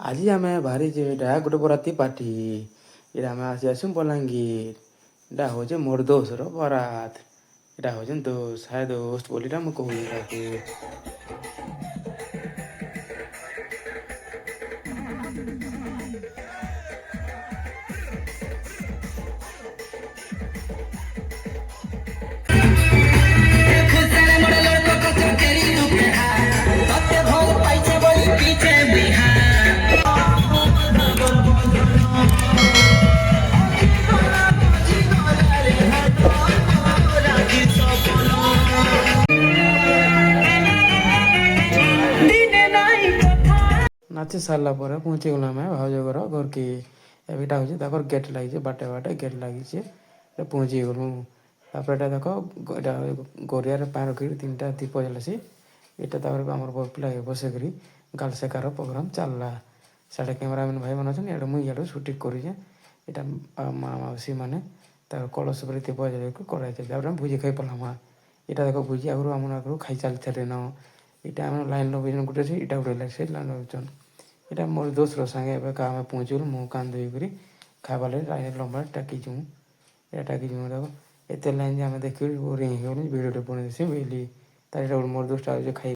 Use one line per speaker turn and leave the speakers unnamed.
ଆଜି ଆମେ ବାହାରିଛେ ଏଇଟା ଗୋଟେ ବରାତି ପାର୍ଟି। ଏଇଟା ଆମେ ଆସିଆସୁଁ ବଲାଙ୍ଗୀର। ଏଇଟା ହଉଛେ ମୋର୍ ଦୋସ୍ତର ବରାତ। ଏଇଟା ହଉଛନ୍ ଦୋସ୍ତ, ହାଏ ଦୋସ୍ତ ବୋଲିଟା ମୁଁ କହୁଛେ ତାକୁ। ନାଚି ସାରିଲା ପରେ ପହଞ୍ଚିଗଲୁ ଆମେ ଭାଉଜ ଘର ଘରକେ। ଏଇଟା ହଉଛି ତାଙ୍କର ଗେଟ୍ ଲାଗିଛି, ବାଟେ ବାଟେ ଗେଟ୍ ଲାଗିଛି। ପହଞ୍ଚିଗଲୁ। ତାପରେ ଏଇଟା ଦେଖ, ଏଇଟା ଗରିଆରେ ପାଣି ରଖିକି ତିନିଟା ଦୀପ ଜଳସି। ଏଇଟା ତାପରେ ଆମର ପିଲା ବସେଇକରି ଗାଲ୍ ସେକାର ପ୍ରୋଗ୍ରାମ ଚାଲିଲା। ସାଡ଼େ କ୍ୟାମେରାମ୍ୟାନ୍ ଭାଇମାନେ ଅଛନ୍ତି, ଇଆଡ଼େ ମୁଇଁ ଇଆଡ଼ୁ ସୁଟିଂ କରୁଛେ। ଏଇଟା ମା' ମାଉସୀ ମାନେ ତାର କଳସ ଉପରେ ଦୀପ ଜଳେଇକି କରାଯାଇଥିଲା। ତାପରେ ଆମେ ଭୋଜି ଖାଇ ପଡ଼ିଲା। ଏଇଟା ଦେଖ ଭୋଜି ଆଗରୁ ଆମ ଆଗରୁ ଖାଇ ଚାଲିଥିଲେ ନ। ଏଇଟା ଆମର ଲାଇନ୍ ଲଗେଇଛନ୍ତି ଗୋଟେ ଅଛି, ଏଇଟା ଗୋଟେ ଲାଗି ସେ ଲାଇନ୍ ଲଗେଇଛନ୍। ଏଇଟା ମୋର ଦୋସ୍ତର ସାଙ୍ଗେ ଏବେ ଆମେ ପହଞ୍ଚିଗଲୁ ମୁହଁ କାନ୍ ଧୋଇକରି ଖାଇବା ଲାଗି ଲାଇନ୍ ଲମ୍ବା ଟାକିଛୁ। ଏଇଟା ଟାକିଛୁ ଦେଖ। ଏତେ ଲାଇନ୍ ଯେ ଆମେ ଦେଖିକରି ବୋରିଂ ହେଇଗଲୁ, ଭିଡ଼ିଓଟେ ବନେଇଦେସି ବୋଇଲି। ତାର ଏଇଟା ଗୋଟେ ମୋର ଦୋସ୍ତ ଆଉଛେ ଖାଇ